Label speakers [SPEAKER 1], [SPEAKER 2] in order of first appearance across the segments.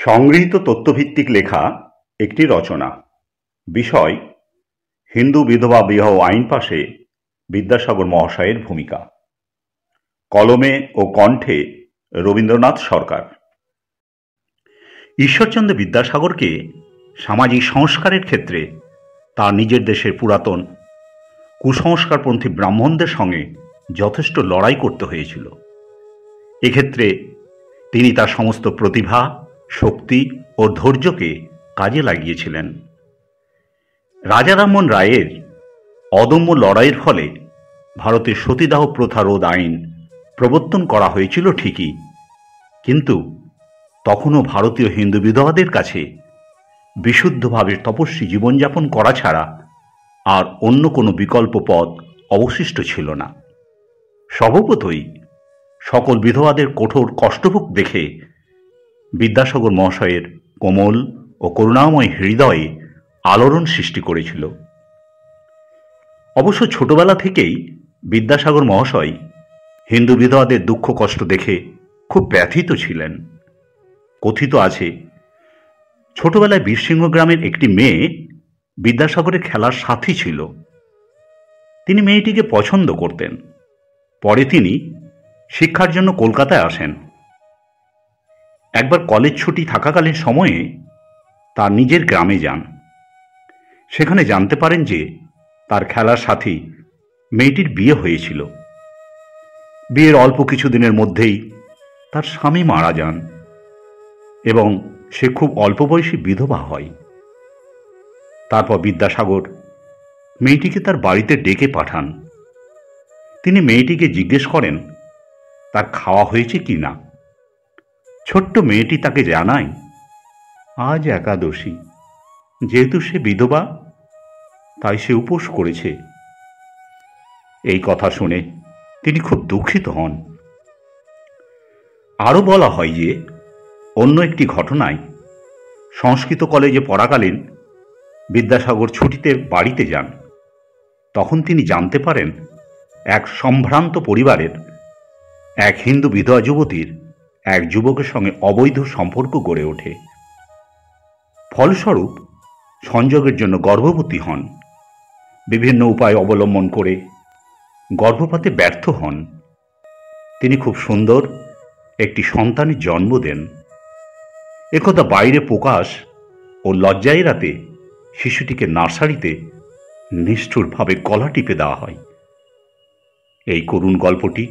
[SPEAKER 1] সংগৃহীত তথ্যভিত্তিক লেখা একটি রচনা। বিষয়: হিন্দু বিধবা বিবাহ আইন পাশে বিদ্যাসাগর মহাশয়ের ভূমিকা। কলমে ও কণ্ঠে রবীন্দ্রনাথ সরকার। ঈশ্বরচন্দ্র বিদ্যাসাগরকে সামাজিক সংস্কারের ক্ষেত্রে তার নিজের দেশের পুরাতন কুসংস্কারপন্থী ব্রাহ্মণদের সঙ্গে যথেষ্ট লড়াই করতে হয়েছিল। এক্ষেত্রে তিনি তার সমস্ত প্রতিভা, শক্তি ও ধৈর্যকে কাজে লাগিয়েছিলেন। রাজা রামমোহন রায়ের অদম্য লড়াইয়ের ফলে ভারতের সতীদাহ প্রথা রোধ আইন প্রবর্তন করা হয়েছিল ঠিকই, কিন্তু তখনও ভারতীয় হিন্দু বিধবাদের কাছে বিশুদ্ধভাবে তপস্বী জীবনযাপন করা ছাড়া আর অন্য কোনো বিকল্প পথ অবশিষ্ট ছিল না। স্বভাবতই সকল বিধবাদের কঠোর কষ্টভোগ দেখে বিদ্যাসাগর মহাশয়ের কোমল ও করুণাময় হৃদয়ে আলোড়ন সৃষ্টি করেছিল। অবশ্য ছোটবেলা থেকেই বিদ্যাসাগর মহাশয় হিন্দু বিধবাদের দুঃখ কষ্ট দেখে খুব ব্যথিত ছিলেন। কথিত আছে, ছোটবেলায় বীরসিংহ গ্রামের একটি মেয়ে বিদ্যাসাগরের খেলার সাথী ছিল। তিনি মেয়েটিকে পছন্দ করতেন। পরে তিনি শিক্ষার জন্য কলকাতায় আসেন। একবার কলেজ ছুটি থাকাকালীন সময়ে তার নিজের গ্রামে যান। সেখানে জানতে পারেন যে তার খেলার সাথী মেয়েটির বিয়ে হয়েছিল। বিয়ের অল্প কিছুদিনের মধ্যেই তার স্বামী মারা যান এবং সে খুব অল্প বয়সী বিধবা হয়। তারপর বিদ্যাসাগর মেয়েটিকে তার বাড়িতে ডেকে পাঠান। তিনি মেয়েটিকে জিজ্ঞেস করেন তার খাওয়া হয়েছে কি না। ছোট্ট মেয়েটি তাকে জানায়, আজ একাদশী, যেহেতু সে বিধবা তাই সে উপোস করেছে। এই কথা শুনে তিনি খুব দুঃখিত হন। আরও বলা হয় যে অন্য একটি ঘটনায় সংস্কৃত কলেজে পড়াকালীন বিদ্যাসাগর ছুটিতে বাড়িতে যান। তখন তিনি জানতে পারেন এক সম্ভ্রান্ত পরিবারের এক হিন্দু বিধবা যুবতীর এক যুবকের সঙ্গে অবৈধ সম্পর্ক গড়ে ওঠে। ফলস্বরূপ সংযোগের জন্য গর্ভবতী হন। বিভিন্ন উপায় অবলম্বন করে গর্ভপাতে ব্যর্থ হন। তিনি খুব সুন্দর একটি সন্তানের জন্ম দেন। একথা বাইরে প্রকাশ ও লজ্জা এড়াতে শিশুটিকে নার্সারিতে নিষ্ঠুরভাবে গলা টিপে দেওয়া হয়। এই করুণ গল্পটি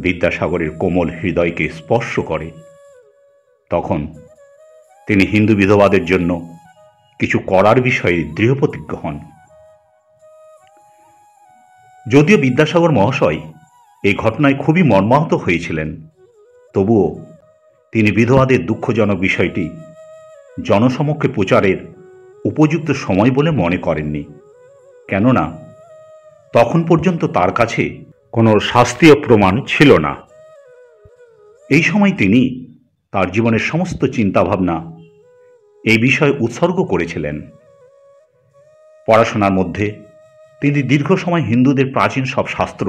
[SPEAKER 1] বিদ্যাসাগরের কোমল হৃদয়কে স্পর্শ করে। তখন তিনি হিন্দু বিধবাদের জন্য কিছু করার বিষয়ে দৃঢ়প্রতিজ্ঞ হন। যদিও বিদ্যাসাগর মহাশয় এই ঘটনায় খুবই মর্মাহত হয়েছিলেন, তবুও তিনি বিধবাদের দুঃখজনক বিষয়টি জনসমক্ষে প্রচারের উপযুক্ত সময় বলে মনে করেননি। কেননা তখন পর্যন্ত তার কাছে কোনো শাস্ত্রীয় প্রমাণ ছিল না। এই সময় তিনি তার জীবনের সমস্ত চিন্তাভাবনা এই বিষয়ে উৎসর্গ করেছিলেন। পড়াশোনার মধ্যে তিনি দীর্ঘ সময় হিন্দুদের প্রাচীন সব শাস্ত্র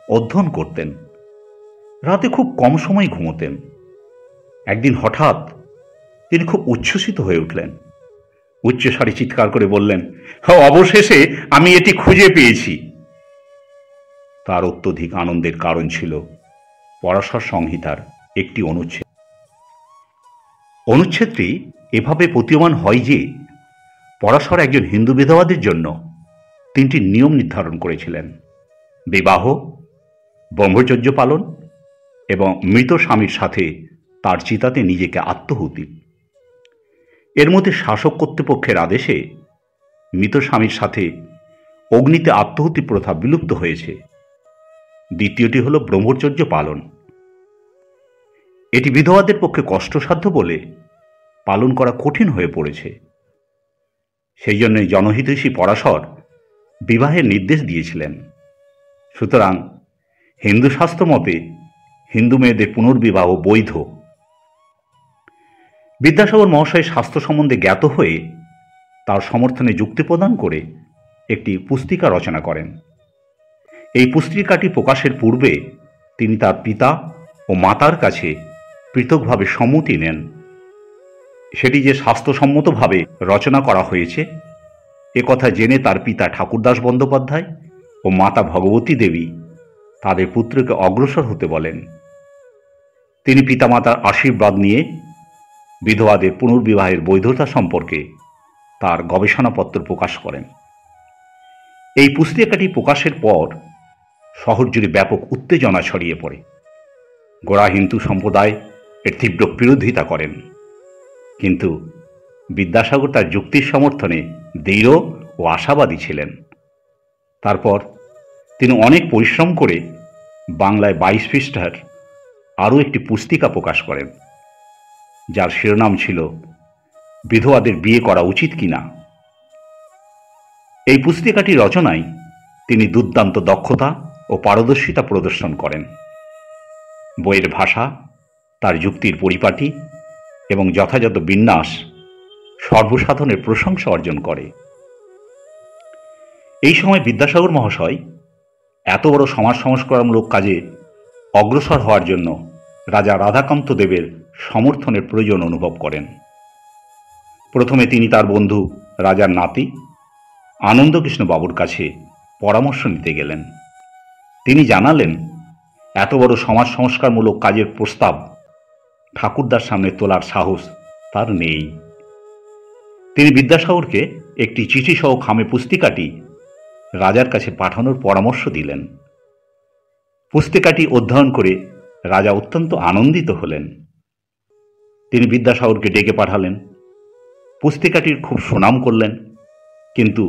[SPEAKER 1] অধ্যয়ন করতেন। রাতে খুব কম সময় ঘুমোতেন। একদিন হঠাৎ তিনি খুব উচ্ছ্বসিত হয়ে উঠলেন। উচ্চস্বরে চিৎকার করে বললেন, অবশেষে আমি এটি খুঁজে পেয়েছি। তার অত্যধিক আনন্দের কারণ ছিল পরাশর সংহিতার একটি অনুচ্ছেদ। অনুচ্ছেদটি এভাবে প্রতীয়মান হয় যে পরাশর একজন হিন্দু বিধবাদের জন্য 3টি নিয়ম নির্ধারণ করেছিলেন: বিবাহ, ব্রহ্মচর্য পালন এবং মৃত স্বামীর সাথে তার চিতাতে নিজেকে আত্মহুতি। এর মধ্যে শাসক কর্তৃপক্ষের আদেশে মৃত স্বামীর সাথে অগ্নিতে আত্মহুতি প্রথা বিলুপ্ত হয়েছে। দ্বিতীয়টি হল ব্রহ্মচর্য পালন। এটি বিধবাদের পক্ষে কষ্টসাধ্য বলে পালন করা কঠিন হয়ে পড়েছে। সেই জন্যই জনহিতৈষী পরাশর বিবাহের নির্দেশ দিয়েছিলেন। সুতরাং হিন্দু শাস্ত্র মতে হিন্দু মেয়েদের পুনর্বিবাহ বৈধ। বিদ্যাসাগর মহাশয় শাস্ত্র সম্বন্ধে জ্ঞাত হয়ে তার সমর্থনে যুক্তি প্রদান করে একটি পুস্তিকা রচনা করেন। এই পুস্তিকাটি প্রকাশের পূর্বে তিনি তার পিতা ও মাতার কাছে পৃথকভাবে সম্মতি নেন। সেটি যে স্বাস্থ্যসম্মতভাবে রচনা করা হয়েছে একথা জেনে তার পিতা ঠাকুরদাস বন্দ্যোপাধ্যায় ও মাতা ভগবতী দেবী তাদের পুত্রকে অগ্রসর হতে বলেন। তিনি পিতামাতার আশীর্বাদ নিয়ে বিধবাদের পুনর্বিবাহের বৈধতা সম্পর্কে তার গবেষণাপত্র প্রকাশ করেন। এই পুস্তিকাটি প্রকাশের পর শহর জুড়ে ব্যাপক উত্তেজনা ছড়িয়ে পড়ে। গোঁড়া হিন্দু সম্প্রদায় এর তীব্র বিরোধিতা করেন, কিন্তু বিদ্যাসাগর তার যুক্তির সমর্থনে দৃঢ় ও আশাবাদী ছিলেন। তারপর তিনি অনেক পরিশ্রম করে বাংলায় 22 পৃষ্ঠার আরও একটি পুস্তিকা প্রকাশ করেন, যার শিরোনাম ছিল বিধবাদের বিয়ে করা উচিত কিনা। এই পুস্তিকাটি রচনায় তিনি দুর্দান্ত দক্ষতা ও পারদর্শিতা প্রদর্শন করেন। বইয়ের ভাষা, তার যুক্তির পরিপাটি এবং যথাযথ বিন্যাস সর্বসাধারণের প্রশংসা অর্জন করে। এই সময় বিদ্যাসাগর মহাশয় এত বড় সমাজ সংস্কারমূলক কাজে অগ্রসর হওয়ার জন্য রাজা রাধাকান্ত দেবের সমর্থনের প্রয়োজন অনুভব করেন। প্রথমে তিনি তার বন্ধু রাজার নাতি আনন্দকৃষ্ণ বাবুর কাছে পরামর্শ নিতে গেলেন। তিনি জানালেন, এত বড় সমাজ সংস্কারমূলক কাজের প্রস্তাব ঠাকুরদার সামনে তোলার সাহস তার নেই। তিনি বিদ্যাসাগরকে একটি চিঠি সহ খামে পুস্তিকাটি রাজার কাছে পাঠানোর পরামর্শ দিলেন। পুস্তিকাটি অধ্যয়ন করে রাজা অত্যন্ত আনন্দিত হলেন। তিনি বিদ্যাসাগরকে ডেকে পাঠালেন, পুস্তিকাটির খুব সুনাম করলেন, কিন্তু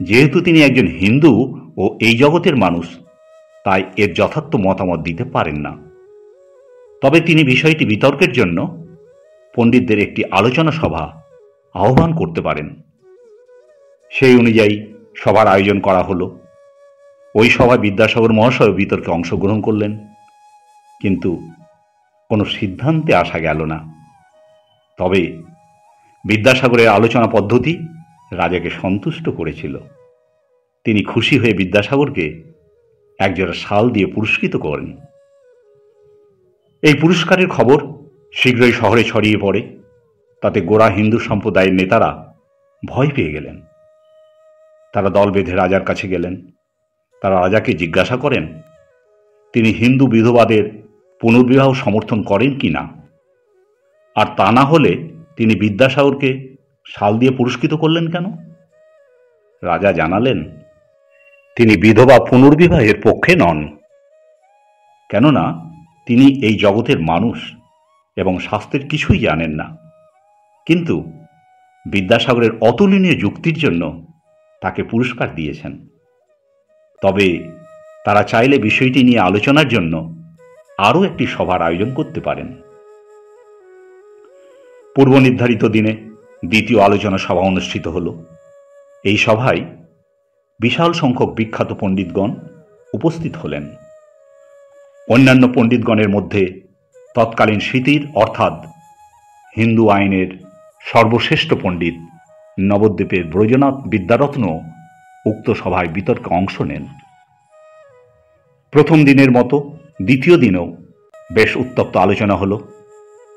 [SPEAKER 1] যেহেতু তিনি একজন হিন্দু ও এই জগতের মানুষ, তাই এর যথার্থ মতামত দিতে পারেন না। তবে তিনি বিষয়টি বিতর্কের জন্য পণ্ডিতদের একটি আলোচনা সভা আহ্বান করতে পারেন। সেই অনুযায়ী সভার আয়োজন করা হলো। ওই সভায় বিদ্যাসাগর মহাশয় বিতর্কে অংশগ্রহণ করলেন, কিন্তু কোনো সিদ্ধান্তে আসা গেল না। তবে বিদ্যাসাগরের আলোচনা পদ্ধতি রাজাকে সন্তুষ্ট করেছিল। তিনি খুশি হয়ে বিদ্যাসাগরকে একজোড়া শাল দিয়ে পুরস্কৃত করেন। এই পুরস্কারের খবর শীঘ্রই শহরে ছড়িয়ে পড়ে। তাতে গোঁড়া হিন্দু সম্প্রদায়ের নেতারা ভয় পেয়ে গেলেন। তারা দল বেঁধে রাজার কাছে গেলেন। তারা রাজাকে জিজ্ঞাসা করেন, তিনি হিন্দু বিধবাদের পুনর্বিবাহ সমর্থন করেন কি না, আর তা না হলে তিনি বিদ্যাসাগরকে শাল দিয়ে পুরস্কৃত করলেন কেন? রাজা জানালেন, তিনি বিধবা পুনর্বিবাহের পক্ষে নন, কেননা তিনি এই জগতের মানুষ এবং শাস্ত্রের কিছুই জানেন না। কিন্তু বিদ্যাসাগরের অতুলনীয় যুক্তির জন্য তাকে পুরস্কার দিয়েছেন। তবে তারা চাইলে বিষয়টি নিয়ে আলোচনার জন্য আরও একটি সভার আয়োজন করতে পারেন। পূর্ব নির্ধারিত দিনে দ্বিতীয় আলোচনা সভা অনুষ্ঠিত হল। এই সভায় বিশাল সংখ্যক বিখ্যাত পণ্ডিতগণ উপস্থিত হলেন। অন্যান্য পণ্ডিতগণের মধ্যে তৎকালীন স্মৃতির অর্থাৎ হিন্দু আইনের সর্বশ্রেষ্ঠ পণ্ডিত নবদ্বীপের ব্রজনাথ বিদ্যারত্ন উক্ত সভায় বিতর্কে অংশ নেন। প্রথম দিনের মতো দ্বিতীয় দিনেও বেশ উত্তপ্ত আলোচনা হল,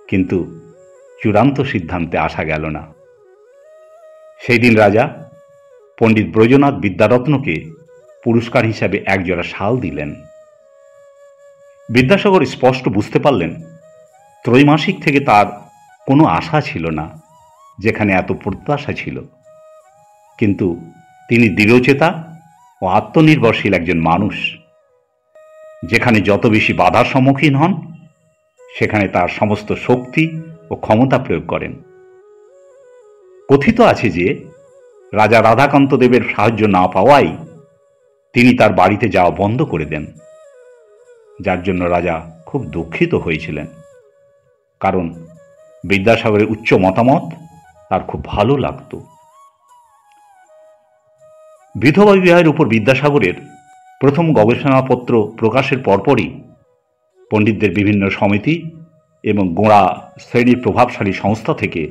[SPEAKER 1] কিন্তু চূড়ান্ত সিদ্ধান্তে আসা গেল না। সেই দিন রাজা পণ্ডিত ব্রজনাথ বিদ্যারত্নকে পুরস্কার হিসাবে একজোড়া শাল দিলেন। বিদ্যাসাগর স্পষ্ট বুঝতে পারলেন, ত্রৈমাসিক থেকে তার কোনো আশা ছিল না, যেখানে এত প্রত্যাশা ছিল। কিন্তু তিনি দৃঢ়চেতা ও আত্মনির্ভরশীল একজন মানুষ। যেখানে যত বেশি বাধার সম্মুখীন হন, সেখানে তার সমস্ত শক্তি ও ক্ষমতা প্রয়োগ করেন। কথিত আছে যে রাজা রাধাকান্ত দেবের সাহায্য না পাওয়ায় তিনি তার বাড়িতে যাওয়া বন্ধ করে দেন, যার জন্য রাজা খুব দুঃখিত হয়েছিলেন, কারণ বিদ্যাসাগরের উচ্চ মতামত তার খুব ভালো লাগত। বিধবা বিবাহের উপর বিদ্যাসাগরের প্রথম গবেষণাপত্র প্রকাশের পরপরই পণ্ডিতদের বিভিন্ন সমিতি এবং গোঁড়া শ্রেণীর প্রভাবশালী সংস্থা থেকে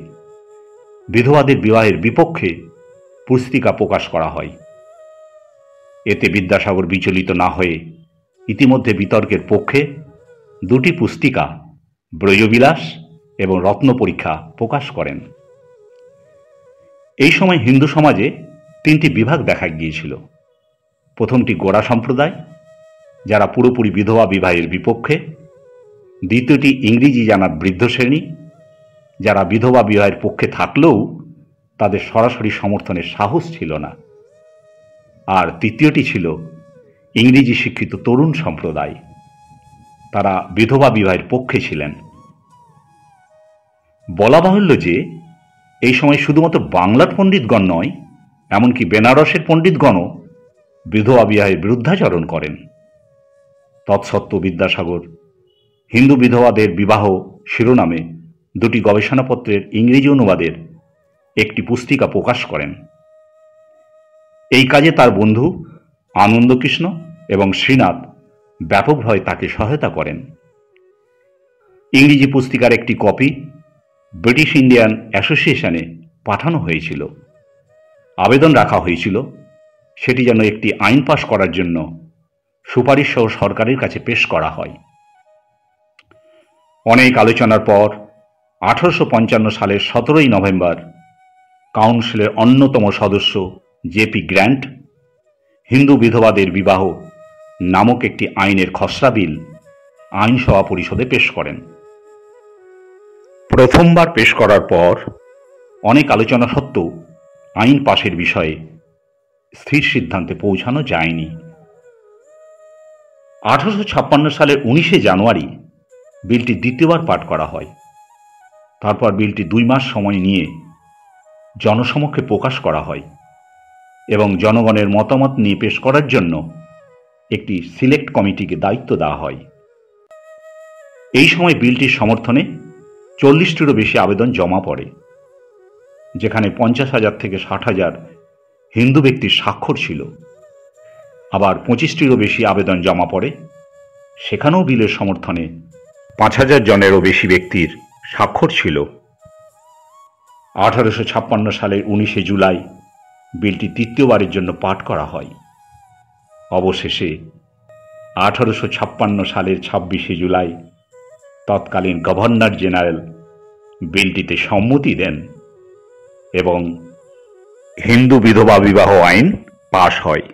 [SPEAKER 1] বিধবাদের বিবাহের বিপক্ষে পুস্তিকা প্রকাশ করা হয়। এতে বিদ্যাসাগর বিচলিত না হয়ে ইতিমধ্যে বিতর্কের পক্ষে দুটি পুস্তিকা ব্রজবিলাস এবং রত্ন পরীক্ষা প্রকাশ করেন। এই সময় হিন্দু সমাজে তিনটি বিভাগ দেখা গিয়েছিল। প্রথমটি গোঁড়া সম্প্রদায়, যারা পুরোপুরি বিধবা বিবাহের বিপক্ষে। দ্বিতীয়টি ইংরেজি জানা বৃদ্ধ শ্রেণী, যারা বিধবা বিবাহের পক্ষে থাকলেও তাদের সরাসরি সমর্থনের সাহস ছিল না। আর তৃতীয়টি ছিল ইংরেজি শিক্ষিত তরুণ সম্প্রদায়, তারা বিধবা বিবাহের পক্ষে ছিলেন। বলা বাহুল্য যে এই সময় শুধুমাত্র বাংলার পণ্ডিতগণ নয়, এমনকি বেনারসের পণ্ডিতগণও বিধবা বিবাহের বিরুদ্ধাচরণ করেন। তৎসত্ত্বেও বিদ্যাসাগর হিন্দু বিধবাদের বিবাহ শিরোনামে দুটি গবেষণাপত্রের ইংরেজি অনুবাদের একটি পুস্তিকা প্রকাশ করেন। এই কাজে তার বন্ধু আনন্দকৃষ্ণ এবং শ্রীনাথ ব্যাপকভাবে তাকে সহায়তা করেন। ইংরেজি পুস্তিকার একটি কপি ব্রিটিশ ইন্ডিয়ান অ্যাসোসিয়েশনে পাঠানো হয়েছিল। আবেদন রাখা হয়েছিল সেটি যেন একটি আইন পাশ করার জন্য সুপারিশ সহ সরকারের কাছে পেশ করা হয়। অনেক আলোচনার পর 1855 সালের 17 নভেম্বর কাউন্সিলের অন্যতম সদস্য জেপি গ্র্যান্ট হিন্দু বিধবাদের বিবাহ নামক একটি আইনের খসড়া বিল আইনসভা পরিষদে পেশ করেন। প্রথমবার পেশ করার পর অনেক আলোচনা সত্ত্বেও আইন পাশের বিষয়ে স্থির সিদ্ধান্তে পৌঁছানো যায়নি। 1856 সালের 19 জানুয়ারি বিলটি দ্বিতীয়বার পাঠ করা হয়। তারপর বিলটি 2 মাস সময় নিয়ে জনসমক্ষে প্রকাশ করা হয় এবং জনগণের মতামত নিয়ে পেশ করার জন্য একটি সিলেক্ট কমিটিকে দায়িত্ব দেওয়া হয়। এই সময় বিলটির সমর্থনে 40টিরও বেশি আবেদন জমা পড়ে, যেখানে 50,000 থেকে 60,000 হিন্দু ব্যক্তির স্বাক্ষর ছিল। আবার 25টিরও বেশি আবেদন জমা পড়ে, সেখানেও বিলের সমর্থনে 5,000 জনেরও বেশি ব্যক্তির স্বাক্ষর ছিল। 1856 সালের 19 জুলাই বিলটি তৃতীয়বারের জন্য পাঠ করা হয়। অবশেষে 1856 সালের 26 জুলাই তৎকালীন গভর্নর জেনারেল বিলটিতে সম্মতি দেন এবং হিন্দু বিধবা বিবাহ আইন পাশ হয়।